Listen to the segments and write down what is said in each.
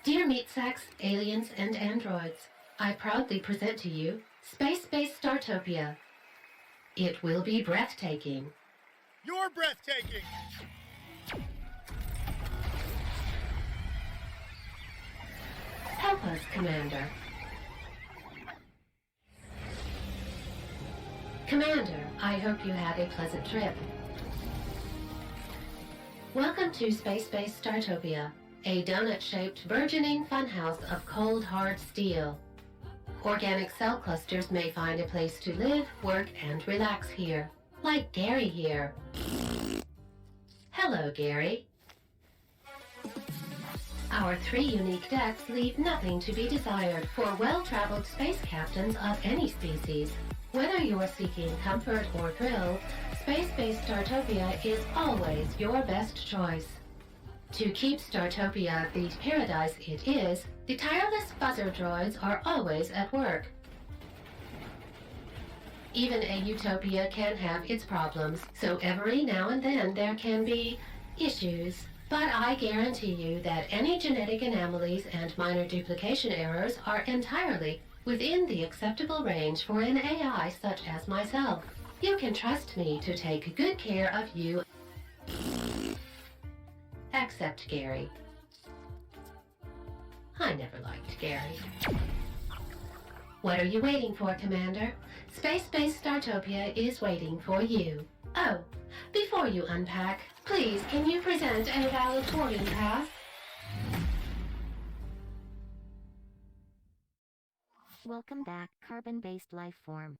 Dear meat sacks, aliens, and androids, I proudly present to you Spacebase Startopia. It will be breathtaking. You're breathtaking! Help us, Commander. Commander, I hope you have a pleasant trip. Welcome to Spacebase Startopia, a donut-shaped burgeoning funhouse of cold, hard steel. Organic cell clusters may find a place to live, work, and relax here, like Gary here. Hello, Gary. Our 3 unique decks leave nothing to be desired for well-traveled space captains of any species. Whether you're seeking comfort or thrill, Spacebase Startopia is always your best choice. To keep Startopia the paradise it is, the tireless buzzer droids are always at work. Even a utopia can have its problems, so every now and then there can be issues. But I guarantee you that any genetic anomalies and minor duplication errors are entirely within the acceptable range for an AI such as myself. You can trust me to take good care of you. Except Gary. I never liked Gary. What are you waiting for, Commander? Spacebase Startopia is waiting for you. Oh, before you unpack, please can you present a valid boarding pass? Welcome back, carbon-based life form.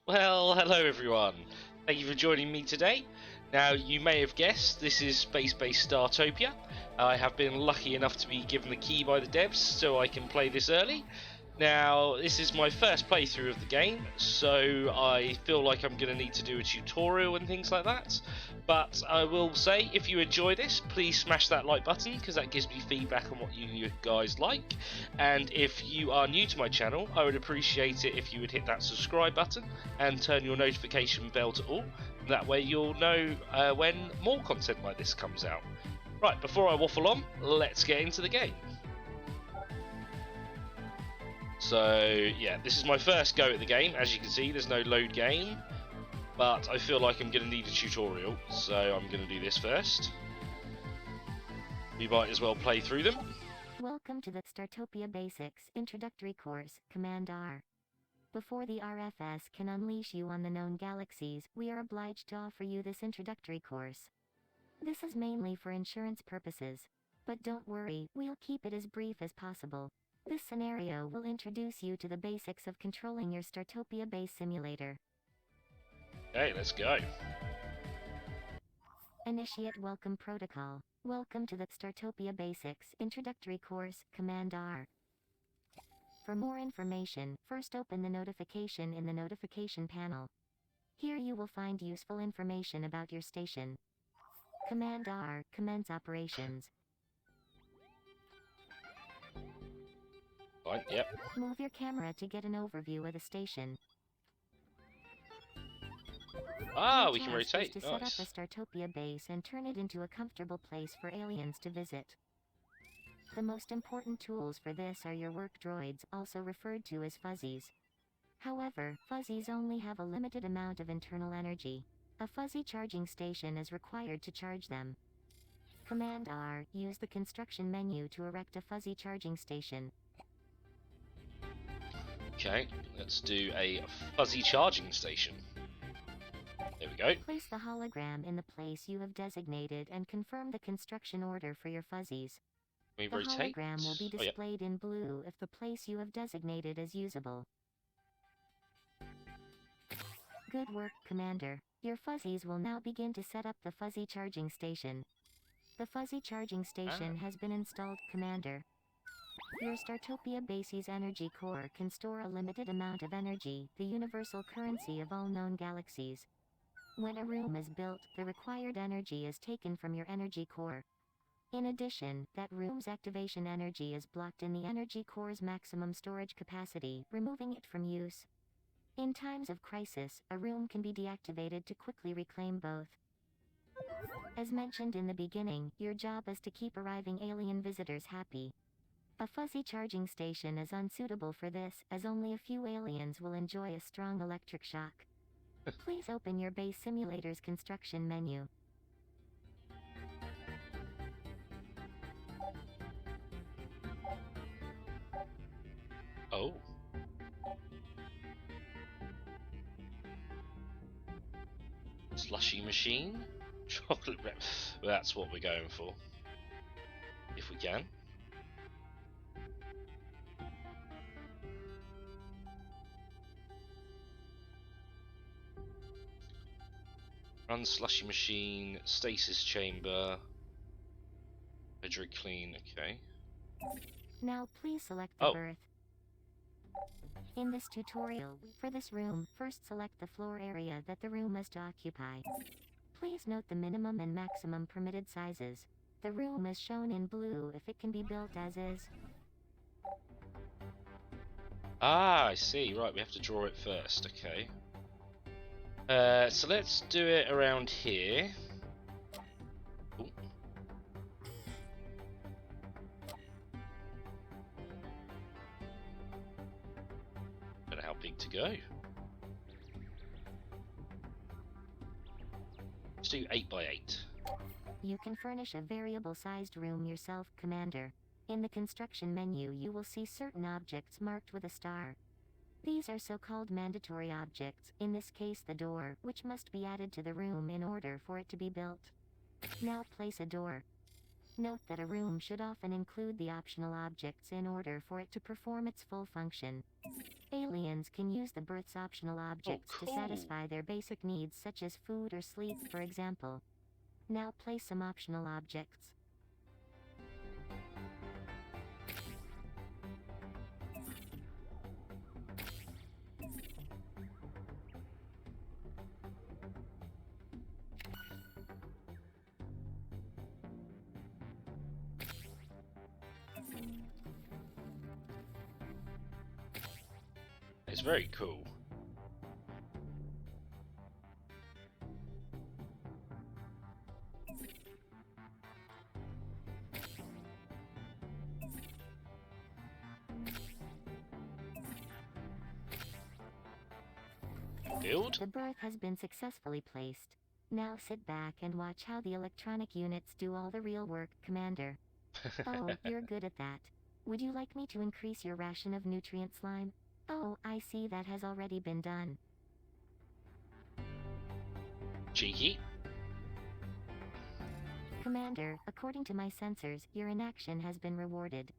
Well, hello everyone. Thank you for joining me today. Now, you may have guessed, this is Spacebase Startopia. I have been lucky enough to be given the key by the devs so I can play this early. Now, this is my first playthrough of the game, so I feel like I'm going to need to do a tutorial and things like that. But I will say, if you enjoy this, please smash that like button, because that gives me feedback on what you guys like. And if you are new to my channel, I would appreciate it if you would hit that subscribe button and turn your notification bell to all. That way you'll know when more content like this comes out. Right, before I waffle on, let's get into the game. So, yeah, this is my first go at the game. As you can see, there's no load game. But I feel like I'm going to need a tutorial, so I'm going to do this first. We might as well play through them. Welcome to the Startopia Basics Introductory Course, Command R. Before the RFS can unleash you on the known galaxies, we are obliged to offer you this introductory course. This is mainly for insurance purposes. But don't worry, we'll keep it as brief as possible. This scenario will introduce you to the basics of controlling your Startopia base simulator. Okay, let's go. Initiate Welcome Protocol. Welcome to the Startopia Basics Introductory Course, Command R. For more information, first open the notification in the notification panel. Here you will find useful information about your station. Command R, commence operations. Fine, yep. Move your camera to get an overview of the station. Ah, Your we can task rotate. is to set up Nice. a Startopia base and turn it into a comfortable place for aliens to visit. The most important tools for this are your work droids, also referred to as fuzzies. However, fuzzies only have a limited amount of internal energy. A fuzzy charging station is required to charge them. Command R, use the construction menu to erect a fuzzy charging station. Okay, let's do a fuzzy charging station. There we go. Place the hologram in the place you have designated and confirm the construction order for your fuzzies. We The rotate. hologram will be Oh, yeah. displayed in blue if the place you have designated is usable. Good work, Commander. Your fuzzies will now begin to set up the fuzzy charging station. The fuzzy charging station has been installed, Commander. Your Startopia base's energy core can store a limited amount of energy, the universal currency of all known galaxies. When a room is built, the required energy is taken from your energy core. In addition, that room's activation energy is blocked in the energy core's maximum storage capacity, removing it from use. In times of crisis, a room can be deactivated to quickly reclaim both. As mentioned in the beginning, your job is to keep arriving alien visitors happy. A fuzzy charging station is unsuitable for this, as only a few aliens will enjoy a strong electric shock. Please open your base simulator's construction menu. Oh. Slushy machine? Chocolate wrap. Well, that's what we're going for. If we can. Run slushy machine, stasis chamber, hydraulic clean, okay. Now please select the berth. In this tutorial, for this room, first select the floor area that the room must occupy. Please note the minimum and maximum permitted sizes. The room is shown in blue if it can be built as is. Ah, I see. Right, we have to draw it first, okay. So let's do it around here. Ooh. Don't know how big to go. Let's do 8 by 8. You can furnish a variable-sized room yourself, Commander. In the construction menu you will see certain objects marked with a star. These are so-called mandatory objects, in this case the door, which must be added to the room in order for it to be built. Now place a door. Note that a room should often include the optional objects in order for it to perform its full function. Aliens can use the berth's optional objects to satisfy their basic needs such as food or sleep, for example. Now place some optional objects. It's very cool. Build? The berth has been successfully placed. Now sit back and watch how the electronic units do all the real work, Commander. Oh, you're good at that. Would you like me to increase your ration of nutrient slime? Oh, I see that has already been done. Cheeky. Commander, according to my sensors, your inaction has been rewarded.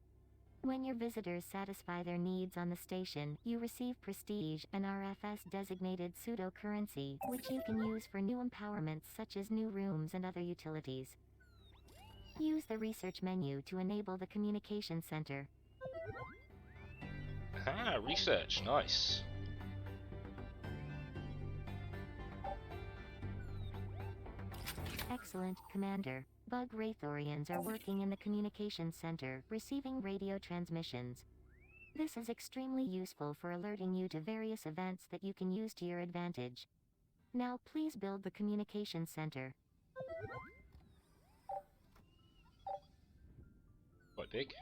When your visitors satisfy their needs on the station, you receive prestige, an RFS-designated pseudo-currency, which you can use for new empowerments such as new rooms and other utilities. Use the research menu to enable the communication center. Ah, research, nice. Excellent, Commander. Bug Wraithorians are working in the communications center, receiving radio transmissions. This is extremely useful for alerting you to various events that you can use to your advantage. Now please build the communications center. Quite big.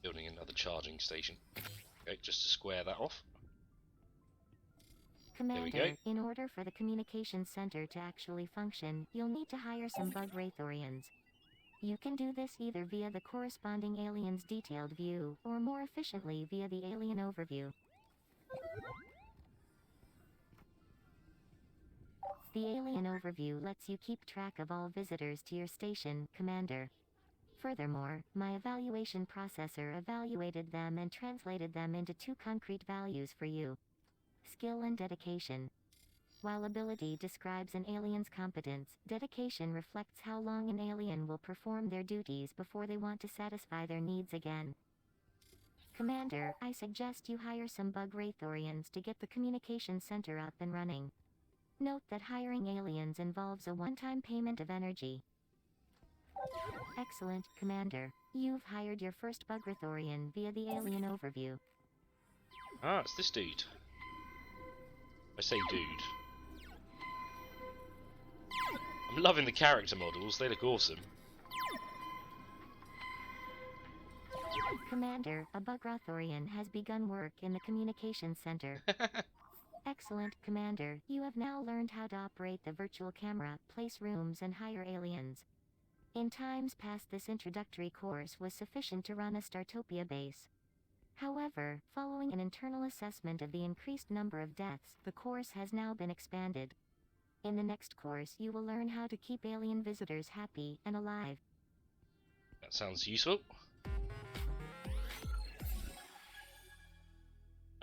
Building another charging station. Okay, just to square that off. Commander, in order for the communications center to actually function, you'll need to hire some Bug Wraithorians. You can do this either via the corresponding alien's detailed view, or more efficiently via the alien overview. The alien overview lets you keep track of all visitors to your station, Commander. Furthermore, my evaluation processor evaluated them and translated them into 2 concrete values for you. Skill and dedication. While ability describes an alien's competence, dedication reflects how long an alien will perform their duties before they want to satisfy their needs again. Commander, I suggest you hire some Bug Wraithorians to get the communication center up and running. Note that hiring aliens involves a one-time payment of energy. Excellent, Commander. You've hired your first Bug Wraithorian via the alien overview. Ah, it's this dude. I say dude. I'm loving the character models, they look awesome. Commander, a Bugrathorian has begun work in the Communications Center. Excellent, Commander. You have now learned how to operate the virtual camera, place rooms and hire aliens. In times past, this introductory course was sufficient to run a Startopia base. However, following an internal assessment of the increased number of deaths, the course has now been expanded. In the next course, you will learn how to keep alien visitors happy and alive. That sounds useful.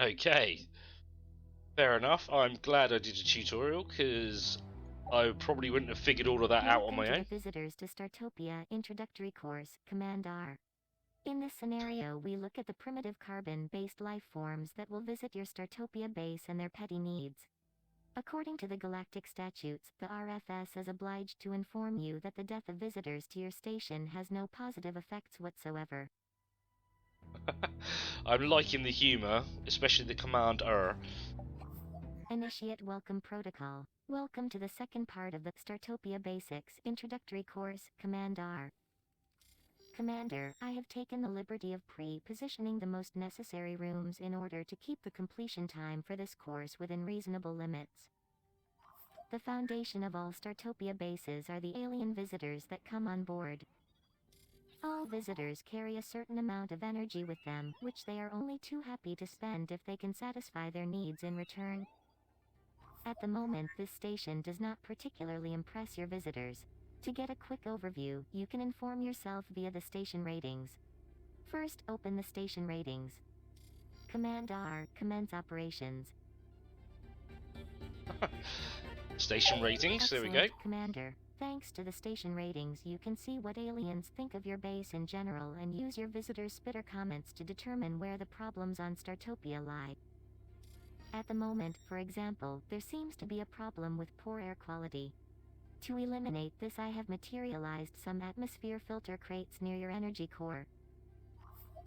Okay. Fair enough. I'm glad I did a tutorial, because I probably wouldn't have figured all of that out on my own. Welcome to the Visitors to Startopia Introductory Course, Command R. In this scenario, we look at the primitive carbon-based life forms that will visit your Startopia base and their petty needs. According to the galactic statutes, the RFS is obliged to inform you that the death of visitors to your station has no positive effects whatsoever. I'm liking the humour, especially the command R. Initiate Welcome Protocol. Welcome to the second part of the Startopia Basics Introductory Course, Command R. Commander, I have taken the liberty of pre-positioning the most necessary rooms in order to keep the completion time for this course within reasonable limits. The foundation of all Startopia bases are the alien visitors that come on board. All visitors carry a certain amount of energy with them, which they are only too happy to spend if they can satisfy their needs in return. At the moment, this station does not particularly impress your visitors. To get a quick overview, you can inform yourself via the station ratings. First, open the station ratings. Command R, commence operations. Station ratings, there we go. Excellent, Commander. Thanks to the station ratings, you can see what aliens think of your base in general and use your visitors' spitter comments to determine where the problems on Startopia lie. At the moment, for example, there seems to be a problem with poor air quality. To eliminate this, I have materialized some atmosphere filter crates near your energy core.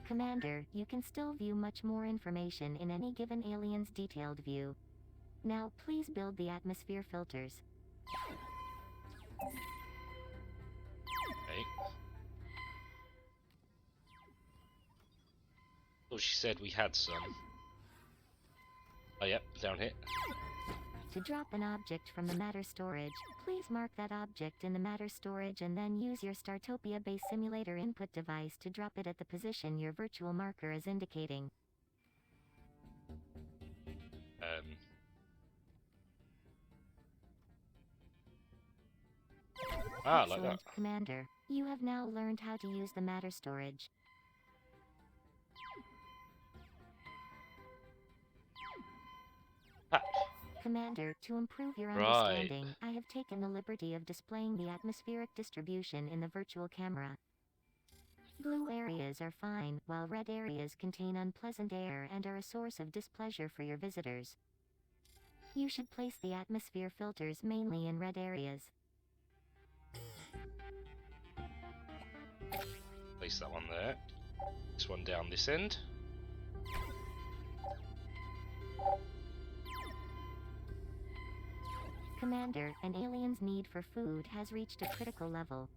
Commander, you can still view much more information in any given alien's detailed view. Now, please build the atmosphere filters. Okay. Oh, she said we had some. Oh, yep, down here. To drop an object from the matter storage, please mark that object in the matter storage and then use your Startopia base simulator input device to drop it at the position your virtual marker is indicating. Like Excellent, that. Commander. You have now learned how to use the matter storage. Ah, Commander, to improve your Right. understanding, I have taken the liberty of displaying the atmospheric distribution in the virtual camera. Blue areas are fine, while red areas contain unpleasant air and are a source of displeasure for your visitors. You should place the atmosphere filters mainly in red areas. Place that one there. This one down this end. Commander, an alien's need for food has reached a critical level.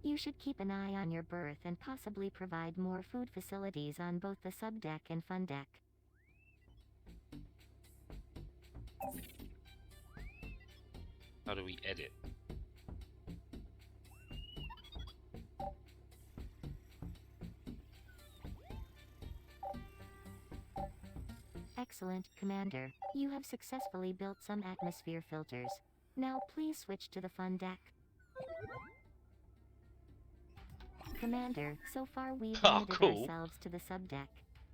You should keep an eye on your berth and possibly provide more food facilities on both the subdeck and fun deck. How do we edit? Excellent, Commander. You have successfully built some atmosphere filters. Now please switch to the fun deck. Commander, so far we've limited cool. ourselves to the subdeck.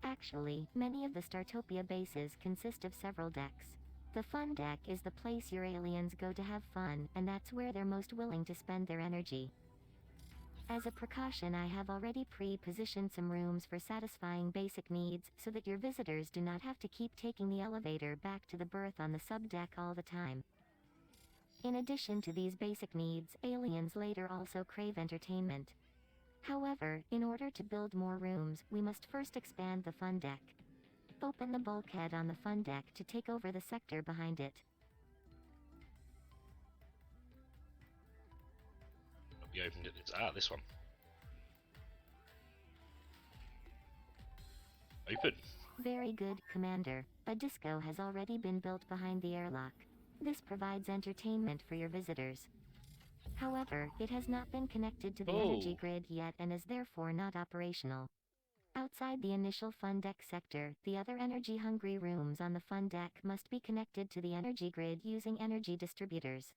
Actually, many of the Startopia bases consist of several decks. The fun deck is the place your aliens go to have fun, and that's where they're most willing to spend their energy. As a precaution, I have already pre-positioned some rooms for satisfying basic needs, so that your visitors do not have to keep taking the elevator back to the berth on the subdeck all the time. In addition to these basic needs, aliens later also crave entertainment. However, in order to build more rooms, we must first expand the fun deck. Open the bulkhead on the fun deck to take over the sector behind it. We opened it. This one. Open. Very good, Commander. A disco has already been built behind the airlock. This provides entertainment for your visitors. However, it has not been connected to the energy grid yet and is therefore not operational. Outside the initial fun deck sector, the other energy-hungry rooms on the fun deck must be connected to the energy grid using energy distributors.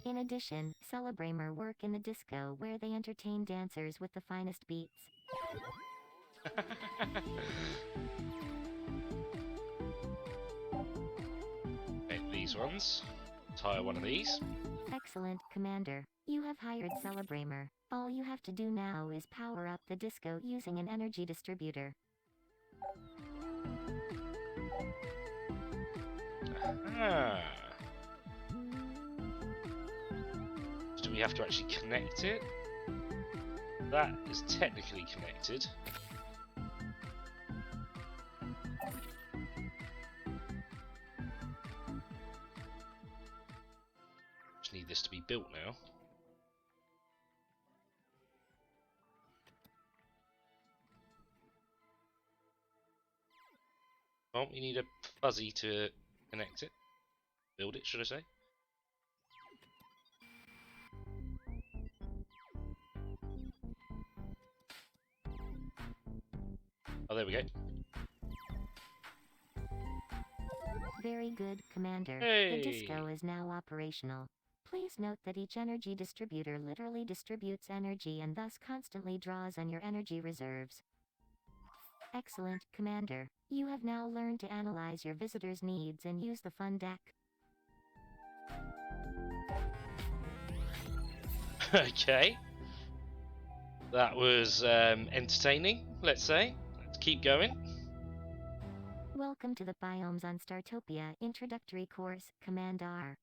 In addition, Celebramer work in the disco where they entertain dancers with the finest beats. Make these ones. Tire one of these. Excellent, Commander. You have hired Celebramer. All you have to do now is power up the disco using an energy distributor. Ah. Do we have to actually connect it? That is technically connected. Just need this to be built now. Well, we need a fuzzy to connect it. Build it, should I say? Oh, there we go. Very good, Commander. Hey. The disco is now operational. Please note that each energy distributor literally distributes energy and thus constantly draws on your energy reserves. Excellent, Commander. You have now learned to analyze your visitors' needs and use the fun deck. Okay. That was entertaining, let's say. Let's keep going. Welcome to the Biomes on Startopia Introductory Course, Command R.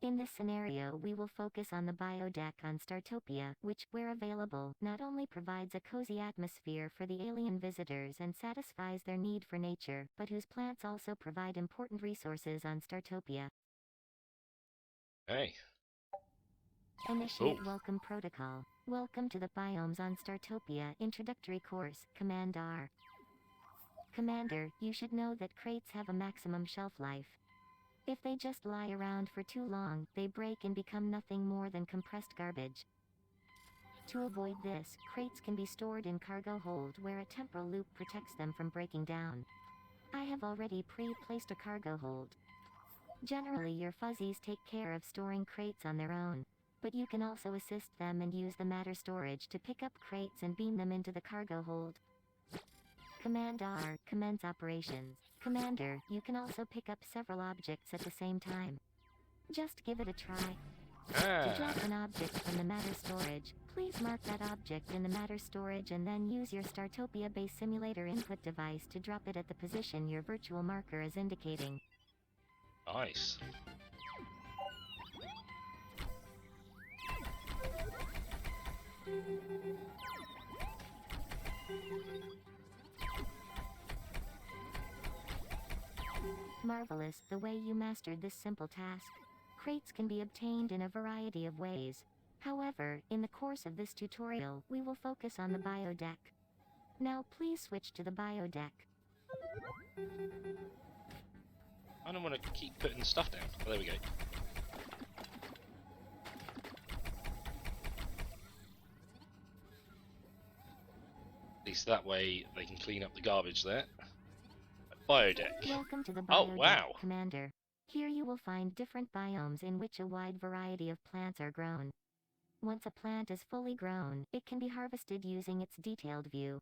In this scenario we will focus on the biodeck on Startopia, which, where available, not only provides a cozy atmosphere for the alien visitors and satisfies their need for nature, but whose plants also provide important resources on Startopia. Hey. Initiate Welcome Protocol. Welcome to the Biomes on Startopia Introductory Course, Command R. Commander, you should know that crates have a maximum shelf life. If they just lie around for too long, they break and become nothing more than compressed garbage. To avoid this, crates can be stored in cargo hold where a temporal loop protects them from breaking down. I have already pre-placed a cargo hold. Generally your fuzzies take care of storing crates on their own, but you can also assist them and use the matter storage to pick up crates and beam them into the cargo hold. Command R, commence operations. Commander, you can also pick up several objects at the same time. Just give it a try. To drop an object from the matter storage, please mark that object in the matter storage and then use your Startopia base simulator input device to drop it at the position your virtual marker is indicating. Nice. Marvelous, the way you mastered this simple task. Crates can be obtained in a variety of ways. However, in the course of this tutorial, we will focus on the biodeck. Now please switch to the biodeck. I don't want to keep putting stuff down. Oh, there we go. At least that way they can clean up the garbage there. Biodeck. Welcome to the Oh, biodeck, wow. Commander. Here you will find different biomes in which a wide variety of plants are grown. Once a plant is fully grown, it can be harvested using its detailed view.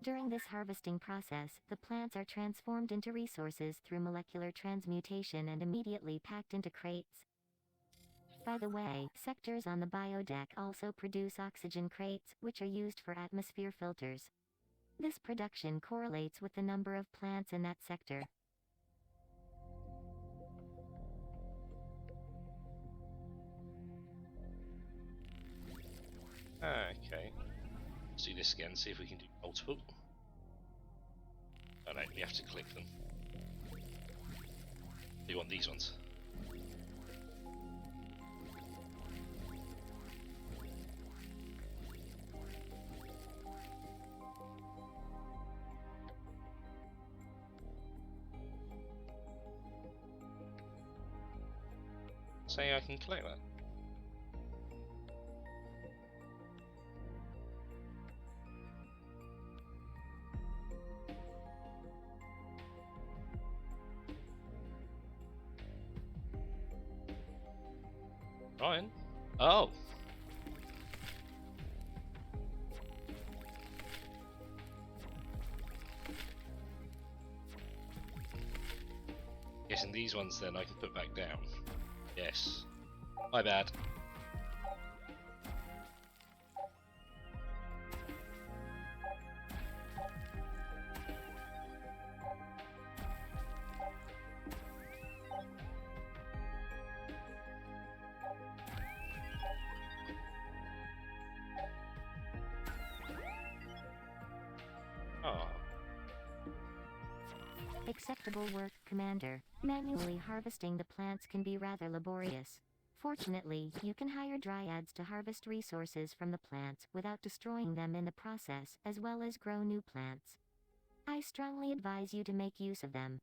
During this harvesting process, the plants are transformed into resources through molecular transmutation and immediately packed into crates. By the way, sectors on the biodeck also produce oxygen crates, which are used for atmosphere filters. This production correlates with the number of plants in that sector. Okay. Let's do this again, see if we can do multiple. no, you have to click them. You want these ones? Say I can collect that. Ryan? Oh! Guessing these ones then I can put back down. Yes. My bad. Oh. Acceptable work, Commander. Manually harvesting the plants can be rather laborious. Fortunately, you can hire dryads to harvest resources from the plants without destroying them in the process, as well as grow new plants. I strongly advise you to make use of them.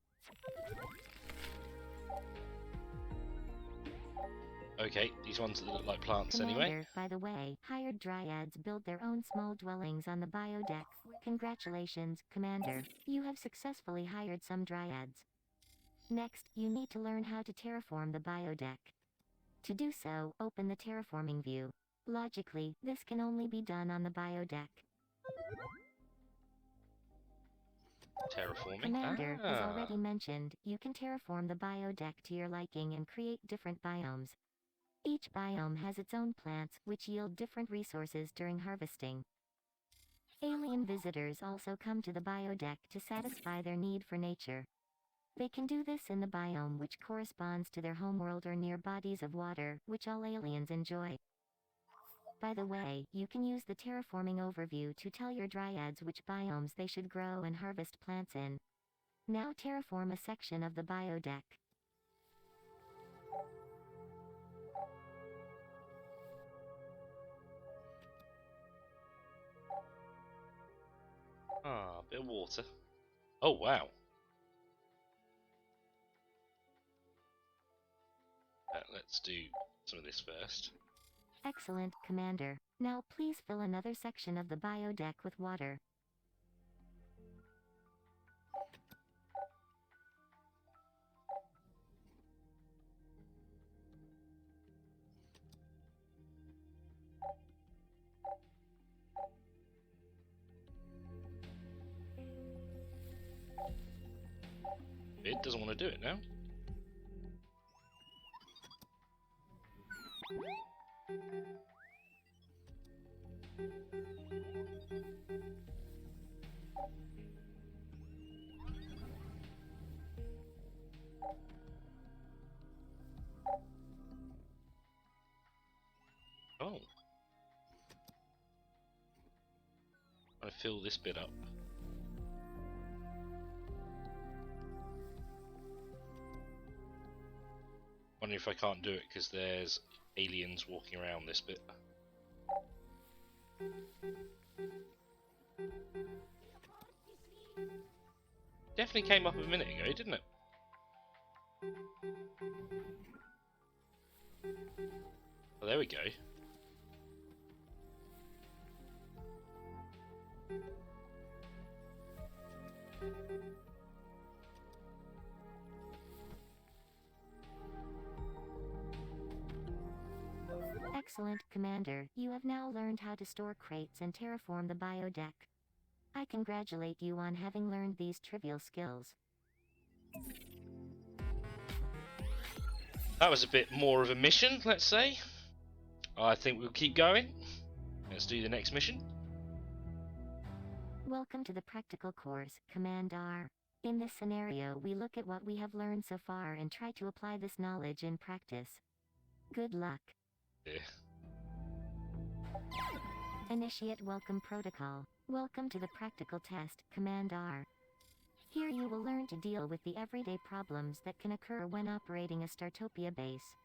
Okay, these ones that look like plants Commander, anyway. by the way, hired dryads build their own small dwellings on the biodeck. Congratulations, Commander. You have successfully hired some dryads. Next, you need to learn how to terraform the biodeck. To do so, open the terraforming view. Logically, this can only be done on the biodeck. Terraforming. Commander, as already mentioned, you can terraform the biodeck to your liking and create different biomes. Each biome has its own plants, which yield different resources during harvesting. Alien visitors also come to the biodeck to satisfy their need for nature. They can do this in the biome which corresponds to their homeworld or near bodies of water, which all aliens enjoy. By the way, you can use the terraforming overview to tell your dryads which biomes they should grow and harvest plants in. Now terraform a section of the biodeck. Ah, a bit of water. Oh, wow. Let's do some of this first. Excellent, Commander. Now please fill another section of the biodeck with water. It doesn't want to do it now. Oh. I'm gonna fill this bit up. Wondering if I can't do it because there's aliens walking around this bit. Definitely came up a minute ago, didn't it? Oh, there we go. Excellent, Commander. You have now learned how to store crates and terraform the biodeck. I congratulate you on having learned these trivial skills. That was a bit more of a mission, let's say. I think we'll keep going. Let's do the next mission. Welcome to the practical course, Commander. In this scenario, we look at what we have learned so far and try to apply this knowledge in practice. Good luck. Yeah. Initiate Welcome Protocol. Welcome to the practical test, Commander. Here you will learn to deal with the everyday problems that can occur when operating a Startopia base.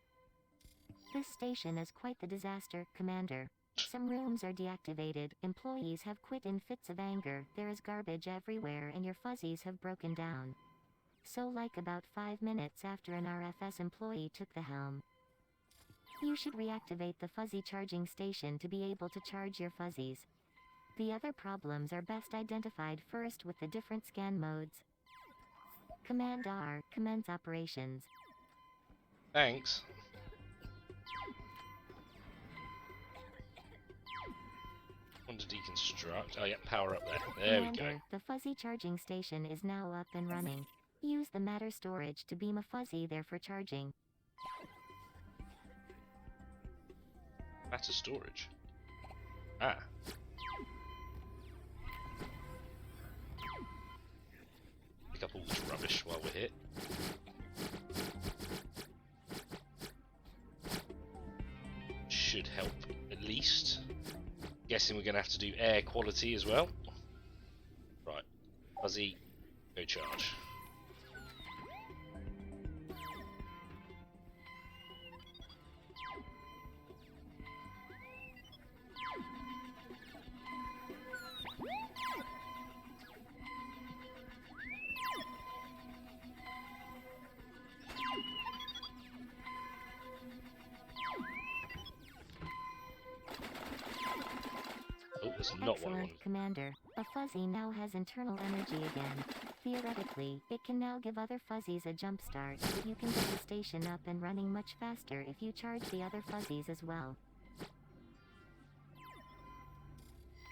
This station is quite the disaster, Commander. Some rooms are deactivated, employees have quit in fits of anger, there is garbage everywhere and your fuzzies have broken down. So like about 5 minutes after an RFS employee took the helm. You should reactivate the fuzzy charging station to be able to charge your fuzzies. The other problems are best identified first with the different scan modes. Command R, commence operations. Thanks. Want to deconstruct. Oh yeah, power up there. There we Commander, go. the fuzzy charging station is now up and running. Use the matter storage to beam a fuzzy there for charging. Matter storage. Ah. Pick up all this rubbish while we're here. Should help, at least. Guessing we're going to have to do air quality as well. Right. Fuzzy, go charge. Oh, that's not what I Excellent, wanted. Commander. A fuzzy now has internal energy again. Theoretically, it can now give other fuzzies a jump start, but you can get the station up and running much faster if you charge the other fuzzies as well.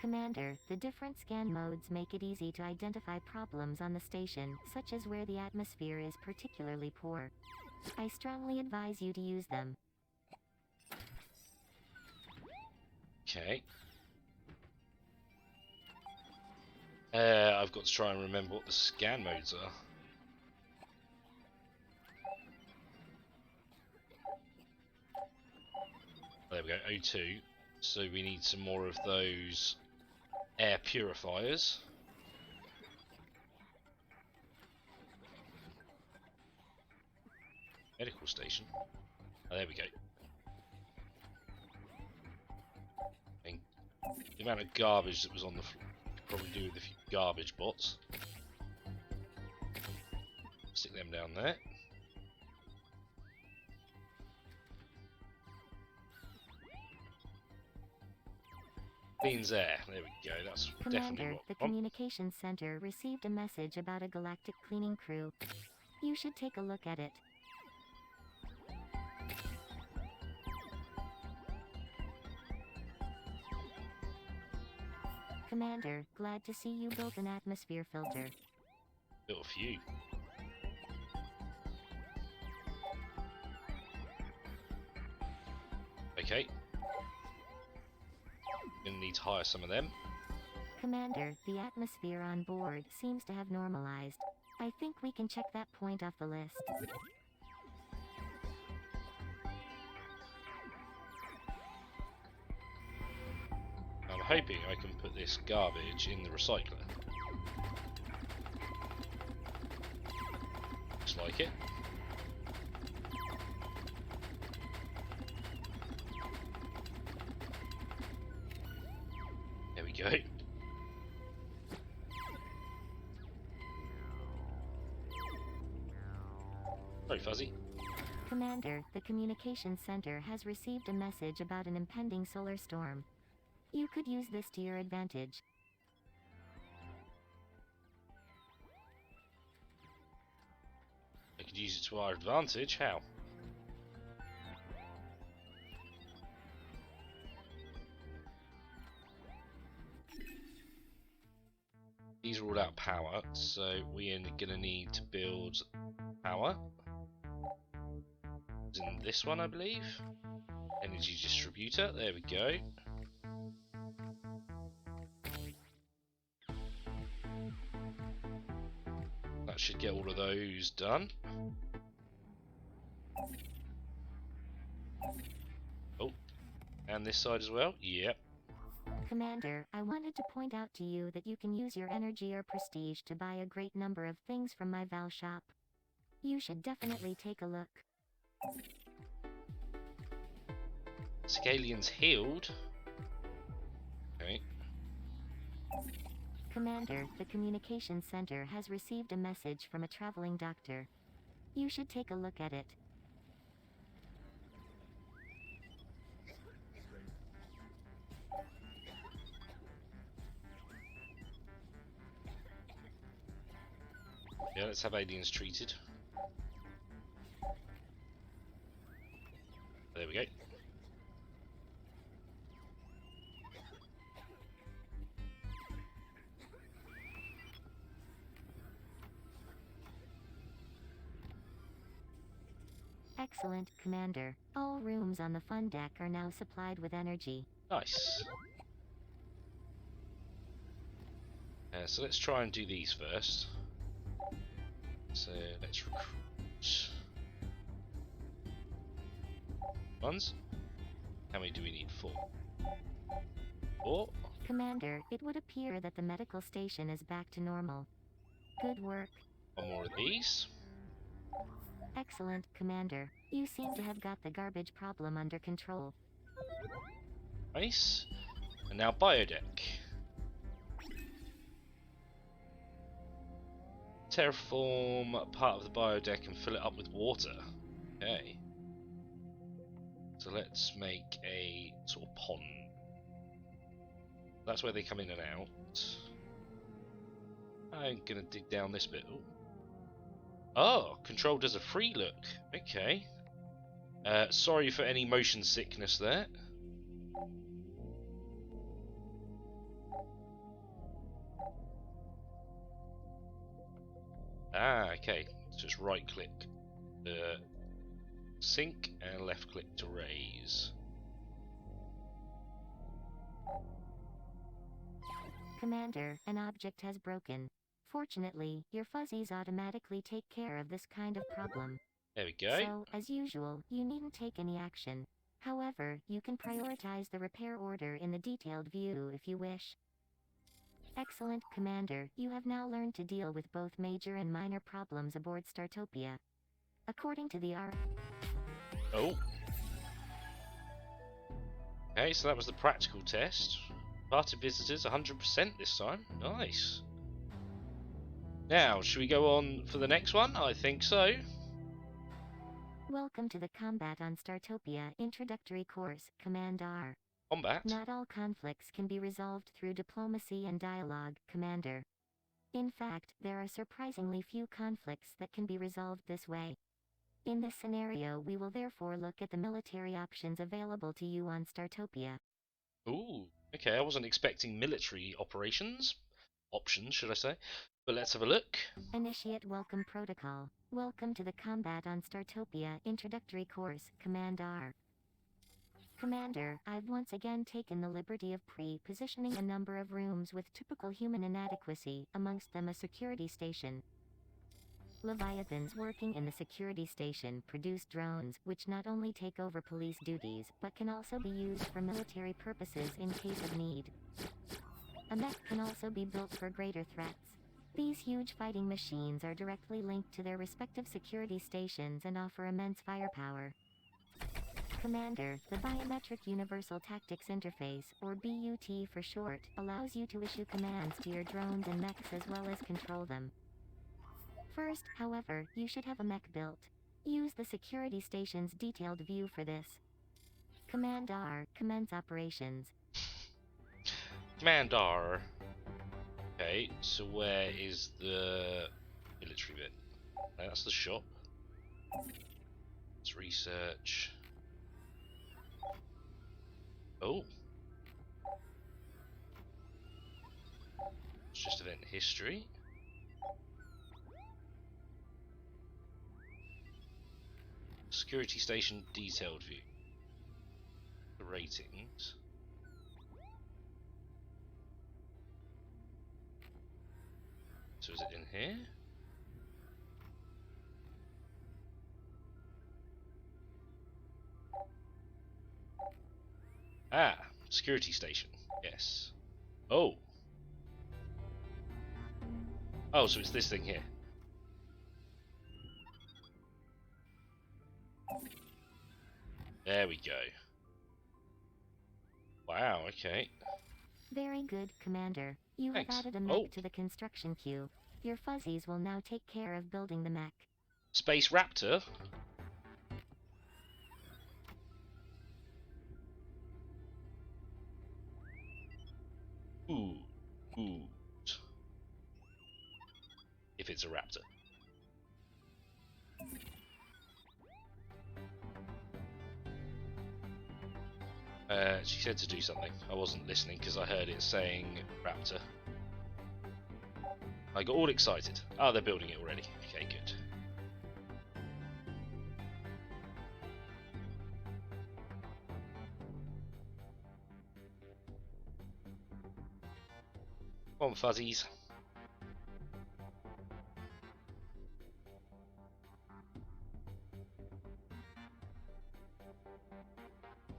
Commander, the different scan modes make it easy to identify problems on the station, such as where the atmosphere is particularly poor. I strongly advise you to use them. Okay. I've got to try and remember what the scan modes are. There we go, O2. So we need some more of those air purifiers. Medical station. Oh, there we go. And the amount of garbage that was on the floor. Probably do with a few garbage bots. Stick them down there. Cleans air. There we go. That's definitely Commander, what the we want. communications center received a message about a galactic cleaning crew. You should take a look at it. Commander, glad to see you built an atmosphere filter. Built a few. Okay. Gonna need to hire some of them. Commander, the atmosphere on board seems to have normalized. I think we can check that point off the list. I'm hoping I can put this garbage in the recycler. Looks like it. There we go. Sorry, Fuzzy. Commander, the communications center has received a message about an impending solar storm. You could use this to your advantage. I could use it to our advantage. How? These are all out power, so we're gonna need to build power. It's in this one, I believe. Energy distributor. There we go. That should get all of those done. Oh, and this side as well. Yep. Commander, I wanted to point out to you that you can use your energy or prestige to buy a great number of things from my Val shop. You should definitely take a look. Scalian's healed. Okay. Commander, the communications center has received a message from a traveling doctor. You should take a look at it. Yeah, let's have aliens treated. There we go. Excellent, Commander. All rooms on the fun deck are now supplied with energy. Nice. So let's try and do these first. So let's recruit ones. How many do we need? 4. 4. Commander, it would appear that the medical station is back to normal. Good work. 1 more of these. Excellent, Commander. You seem to have got the garbage problem under control. Nice. And now biodeck. Terraform part of the biodeck and fill it up with water. Okay. So let's make a sort of pond. That's where they come in and out. I'm gonna dig down this bit. Ooh. Oh, control does a free look. Okay. Sorry for any motion sickness there. Ah, okay. Just right click the sink and left click to raise. Commander, an object has broken. Fortunately, your fuzzies automatically take care of this kind of problem. There we go. So, as usual, you needn't take any action. However, you can prioritize the repair order in the detailed view if you wish. Excellent, Commander. You have now learned to deal with both major and minor problems aboard Startopia. According to the Oh. Okay, so that was the practical test. Party visitors 100% this time. Nice. Now, should we go on for the next one? I think so. Welcome to the Combat on Startopia Introductory Course, Command R. Combat? Not all conflicts can be resolved through diplomacy and dialogue, Commander. In fact, there are surprisingly few conflicts that can be resolved this way. In this scenario, we will therefore look at the military options available to you on Startopia. Ooh, okay, I wasn't expecting military options, should I say. But let's have a look. Initiate Welcome Protocol. Welcome to the Combat on Startopia Introductory Course, Command R. Commander, I've once again taken the liberty of pre-positioning a number of rooms with typical human inadequacy, amongst them a security station. Leviathans working in the security station produce drones, which not only take over police duties, but can also be used for military purposes in case of need. A mech can also be built for greater threats. These huge fighting machines are directly linked to their respective security stations and offer immense firepower. Commander, the Biometric Universal Tactics Interface, or BUT for short, allows you to issue commands to your drones and mechs as well as control them. First, however, you should have a mech built. Use the security station's detailed view for this. Command R, commence operations. Command R. Okay, so where is the military bit? That's the shop. Let's research. Oh. It's just event history. Security station detailed view. The ratings. So is it in here? Ah, security station. Yes. Oh. Oh, so it's this thing here. There we go. Wow, okay. Very good, Commander. You have Thanks. added a mech to the construction queue. Your fuzzies will now take care of building the mech. Space Raptor? Ooh. Ooh. If it's a raptor. She said to do something. I wasn't listening because I heard it saying raptor. I got all excited. Oh, they're building it already. Okay, good. Come on, fuzzies.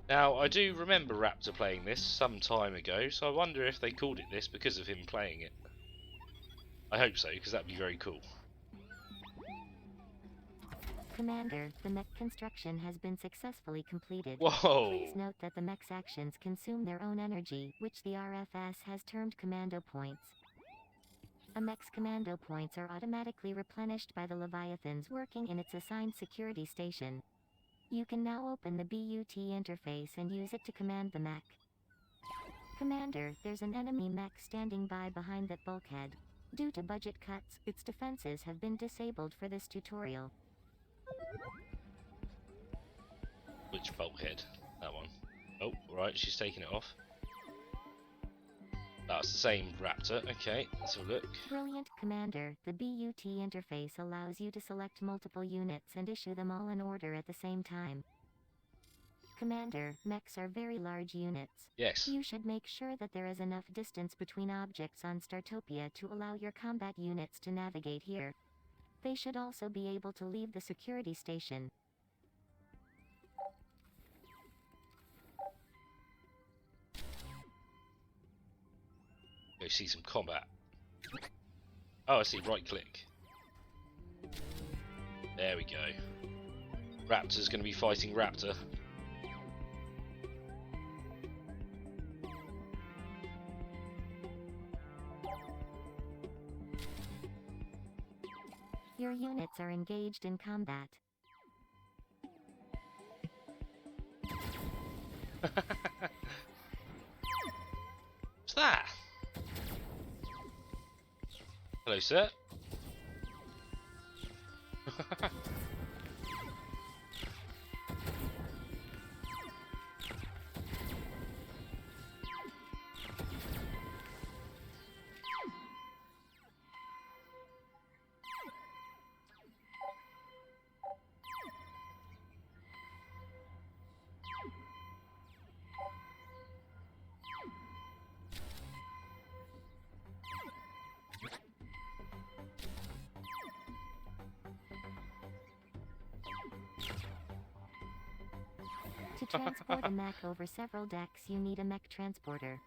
Now, I do remember Raptor playing this some time ago, so I wonder if they called it this because of him playing it. I hope so, because that'd be very cool. Commander, the mech construction has been successfully completed. Whoa! Please note that the mech's actions consume their own energy, which the RFS has termed commando points. A mech's commando points are automatically replenished by the Leviathans working in its assigned security station. You can now open the BUT interface and use it to command the mech. Commander, there's an enemy mech standing by behind that bulkhead. Due to budget cuts, its defenses have been disabled for this tutorial. Which bulkhead? That one. Oh, right, she's taking it off. That's the same Raptor. Okay, let's have a look. Brilliant, Commander. The BUT interface allows you to select multiple units and issue them all in order at the same time. Commander, mechs are very large units. Yes. You should make sure that there is enough distance between objects on Startopia to allow your combat units to navigate here. They should also be able to leave the security station. Go see some combat. Oh, I see, right click. There we go. Raptor's going to be fighting Raptor. Your units are engaged in combat. What's that? Hello, sir. To transport a mech over several decks, you need a mech transporter.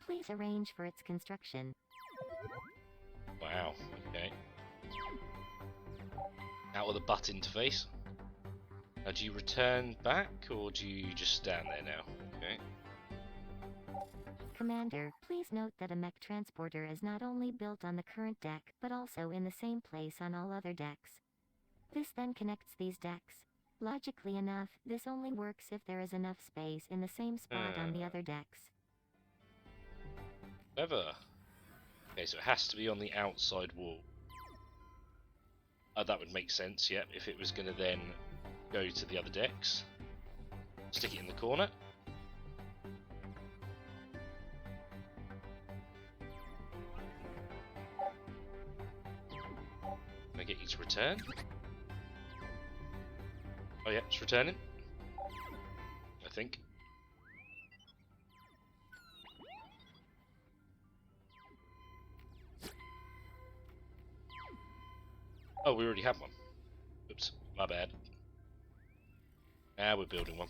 Please arrange for its construction. Wow, okay. Out with the butt interface. Now, do you return back, or do you just stand there now? Okay. Commander, please note that a mech transporter is not only built on the current deck, but also in the same place on all other decks. This then connects these decks. Logically enough, this only works if there is enough space in the same spot on the other decks. Clever. Okay, so it has to be on the outside wall. That would make sense, yeah, if it was going to then go to the other decks. Stick it in the corner. Can I get you to return? Oh yeah, it's returning. I think. Oh, we already have one. Oops, my bad. Now we're building one.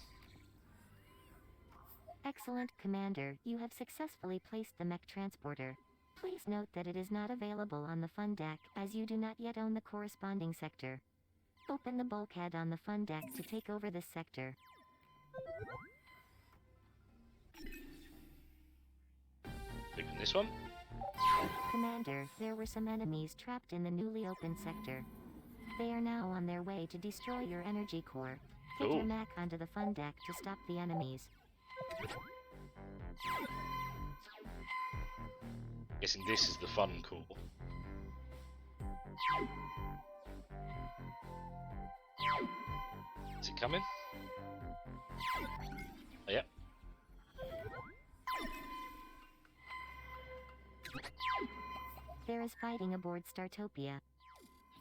Excellent, Commander. You have successfully placed the mech transporter. Please note that it is not available on the fun deck, as you do not yet own the corresponding sector. Open the bulkhead on the fun deck to take over this sector. Open this one. Commander, there were some enemies trapped in the newly opened sector. They are now on their way to destroy your energy core. Get your Ooh. mech onto the fun deck to stop the enemies. Guessing this is the fun core. Is it coming? Oh, yep. There is fighting aboard Startopia.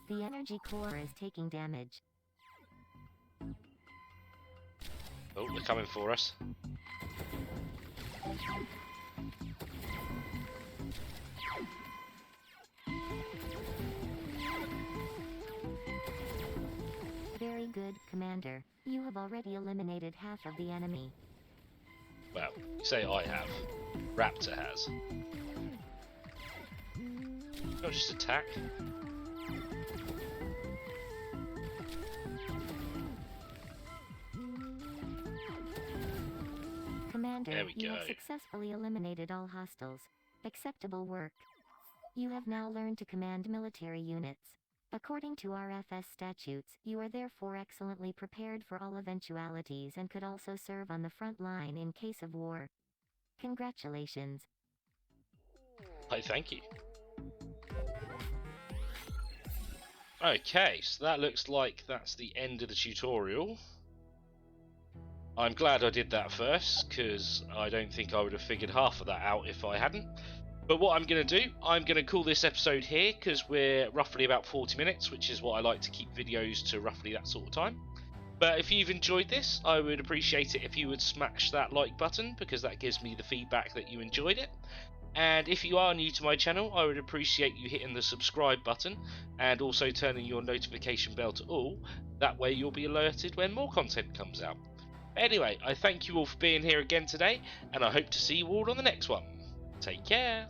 The energy core is taking damage. Oh, they're coming for us. Very good, Commander. You have already eliminated half of the enemy. Well, you say I have. Raptor has. Not just attack. Commander, There we you go. have successfully eliminated all hostiles. Acceptable work. You have now learned to command military units. According to RFS statutes, you are therefore excellently prepared for all eventualities and could also serve on the front line in case of war. Congratulations. Hey, thank you. Okay, so that looks like that's the end of the tutorial. I'm glad I did that first, because I don't think I would have figured half of that out if I hadn't. But what I'm going to do, I'm going to call this episode here, because we're roughly about 40 minutes, which is what I like to keep videos to roughly that sort of time. But if you've enjoyed this, I would appreciate it if you would smash that like button, because that gives me the feedback that you enjoyed it. And if you are new to my channel, I would appreciate you hitting the subscribe button and also turning your notification bell to all. That way you'll be alerted when more content comes out. Anyway, I thank you all for being here again today, and I hope to see you all on the next one. Take care.